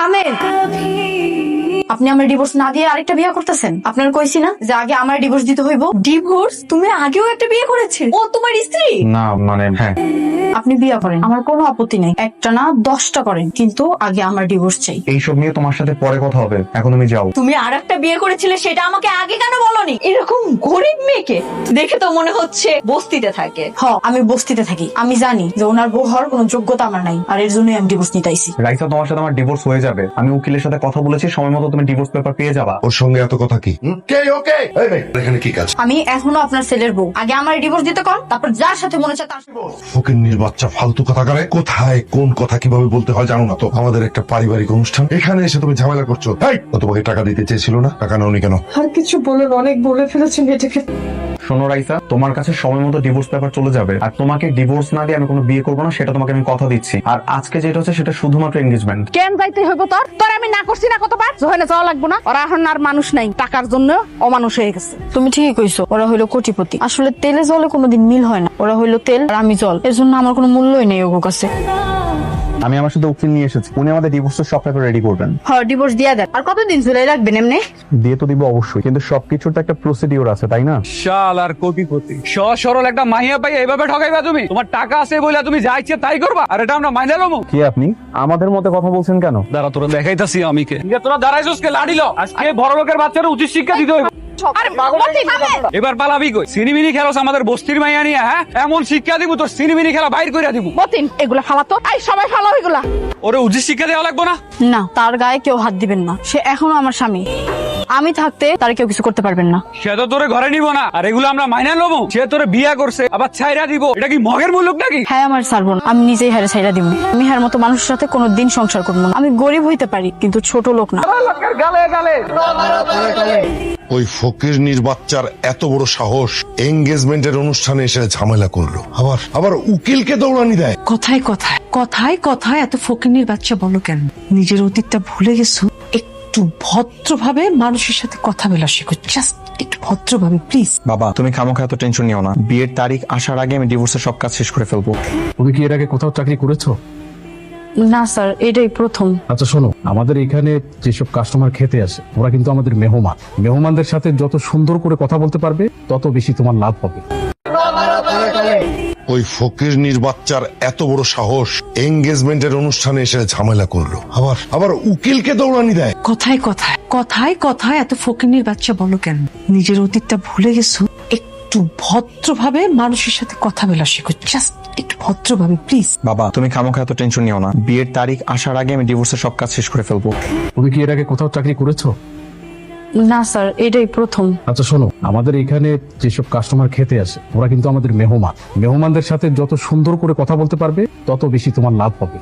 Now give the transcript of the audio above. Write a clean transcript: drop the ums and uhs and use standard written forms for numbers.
থামেন। আপনি আমার ডিভোর্স না দিয়ে আরেকটা বিয়ে করতেছেন। আপনার কইছি না যে আগে আমার ডিভোর্স দিতে হইব। ডিভোর্স? তুমি আগেও একটা বিয়ে করেছে? ও তোমার স্ত্রী? না মানে হ্যাঁ। আপনি বিয়ে করেন, আমার কোনো আপত্তি নেই। একটা না 10টা করেন, কিন্তু আগে আমার ডিভোর্স চাই। এইসব নিয়ে তোমার সাথে পরে কথা হবে, এখন তুমি যাও। তুমি আর একটা বিয়ে করেছিলে, সেটা আমাকে আগে কেন বলনি? এরকম গরিব মেয়েকে দেখে তো মনে হচ্ছে বস্তিতে থাকে। আমি বস্তিতে থাকি, আমি জানি যে ওনার বউ হওয়ার কোনো যোগ্যতা আমার নাই, আর এর জন্যই আমি ডিভোর্স নিতে আইছি। রাইসা, তোমার সাথে আমার ডিভোর্স হয়ে যাবে। আমি উকিলের সাথে কথা বলেছি, সময় মতো তুমি ডিভোর্স পেপার পেয়ে যাবা। ওর সঙ্গে এত কথা কি? ওকে এখানে কি কাজ? আমি এখনো আপনার ছেলের বউ, আগে আমার ডিভোর্স দিতে কর, তারপর যার সাথে মনে চায় তার সাথে। ফকিন্নির বাচ্চা ফালতু কথা করে। কোথায় কোন কথা কিভাবে বলতে হয় জানো না তো? আমাদের একটা পারিবারিক অনুষ্ঠান, এখানে এসে তুমি ঝামেলা করছো। ও তোমাকে টাকা দিতে চেয়েছিল না, টাকা নাওনি কেন? আর কিছু বলেন, অনেক বলে ফেলেছেন এটাকে। শোনো রাইসা, তোমার কাছে সময় মতো ডিভোর্স পেপার চলে যাবে, আর তোমাকে ডিভোর্স না দিয়ে আমি কোনো বিয়ে করবো না, সেটা তোমাকে আমি কথা দিচ্ছি। আর আজকে যেটা হচ্ছে সেটা শুধুমাত্র এনগেজমেন্ট। কেন যাইতে হইব তোর? তোর আমি না করছি না কতবার? জোহানে যাওয়া লাগবো না? ওরা এখন আর মানুষ নাই, টাকার জন্য অমানুষ হয়ে গেছে। তুমি ঠিকই কইছো, ওরা হইলো কোটিপতি। আসলে তেলে জলে কোনোদিন মিল হয় না। ওরা হইলো তেল আর আমি জল, এর জন্য আমার কোনো মূল্যই নেই ওর কাছে। আমি আমার সাথে উকিল নিয়ে এসেছি, উনি আমাদের ডিভোর্সের সব পেপার রেডি করবেন। ডিভোর্স দিয়া দেন। আর কতদিন ঝুলাই রাখবেন এমনি? দিয়ে তো দিব অবশ্যই, কিন্তু সবকিছুর তো একটা প্রসিডিওর আছে, তাই না? শাল আর কোটিপতি সহজ সরল একটা মাইয়া পাই এইভাবে ঠকাইবা তুমি? তোমার টাকা আছে বলে তুমি যা ইচ্ছে তাই করবা, আর এটা আমরা মাইনা লমু? কি আপনি আমাদের মধ্যে কথা বলছেন কেন? দাঁড়া, তোরা দেখাইতাছি আমি কে। তোরা দাঁড়াইছস কে? লাড়িল আজকে বড় লোকের বাচ্চারা উচিত শিক্ষা দিতে হইব। এবার পালাবি কই? সিনিমিনি খেলোস আমাদের বস্তির মাইয়া নিয়ে? হ্যাঁ, এমন শিক্ষা দিব তোর সিনিমিনি খেলা বাইর কইরা দিব। মতিন, এগুলা ফালাতো। আই সবাই ফালাও এগুলা। ওরে উচিত শিক্ষা দেওয়া লাগবো না? না, তার গায়ে কেউ হাত দিবেন না। সে এখনো আমার স্বামী, আমি থাকতে তার কেউ কিছু করতে পারবেন না। সে তো তোরে ঘরে নিব না, আর এগুলো আমরা মাইনা লমু? সে তোরে বিয়া করছে আবার ছাইরা দিব, এটা কি মগের মূল্য নাকি? হ্যাঁ, আমার ছাড়বো না। আমি নিজেই হারে ছাইরা দিব। আমি হার মতো মানুষের সাথে কোনোদিন সংসার করবো না। আমি গরিব হইতে পারি, কিন্তু ছোট লোক না। গালে গালে ওই ফকিরনির বাচ্চার এত বড় সাহস, এঙ্গেজমেন্টের অনুষ্ঠানে এসে ঝামেলা করলো, আবার উকিলকে দৌড়ানি দেয়। কথায় কথায় কথায় কথায় এত ফকিন্নির বাচ্চা বলো কেন? নিজের অতীতটা ভুলে গেছো? একটু ভদ্রভাবে মানুষের সাথে কথা বলা শেখো, জাস্ট একটু ভদ্রভাবে প্লিজ। বাবা, তুমি খামোখা এত টেনশন নিও না। বিয়ের তারিখ আসার আগে আমি ডিভোর্সের সব কাজ শেষ করে ফেলবো। তুমি কি এর আগে কোথাও চাকরি করেছো? না স্যার, এটাই প্রথম। আচ্ছা শোনো, আমাদের এখানে যেসব কাস্টমার খেতে আসে ওরা কিন্তু আমাদের মেহমান। মেহমানদের সাথে যত সুন্দর করে কথা বলতে পারবে তত বেশি তোমার লাভ হবে। ওই ফকিরনির বাচ্চার এত বড় সাহস, এঙ্গেজমেন্টের অনুষ্ঠানে এসে ঝামেলা করলো, আবার উকিলকে দৌড়ানি দেয়। কথায় কথায় কথায় কথায় এত ফকিন্নির বাচ্চা বলো কেন? নিজের অতীতটা ভুলে গেছো? একটু ভদ্রভাবে মানুষের সাথে কথা বলা শেখো, জাস্ট একটু ভদ্রভাবে প্লিজ। বাবা, তুমি খামোখা এত টেনশন নিও না। বিয়ের তারিখ আসার আগে আমি ডিভোর্সের সব কাজ শেষ করে ফেলবো। তুমি কি এর আগে কোথাও চাকরি করেছো? না স্যার, এটাই প্রথম। আচ্ছা শোনো, আমাদের এখানে যেসব কাস্টমার খেতে আসে ওরা কিন্তু আমাদের মেহমান। মেহমানদের সাথে যত সুন্দর করে কথা বলতে পারবে তত বেশি তোমার লাভ হবে।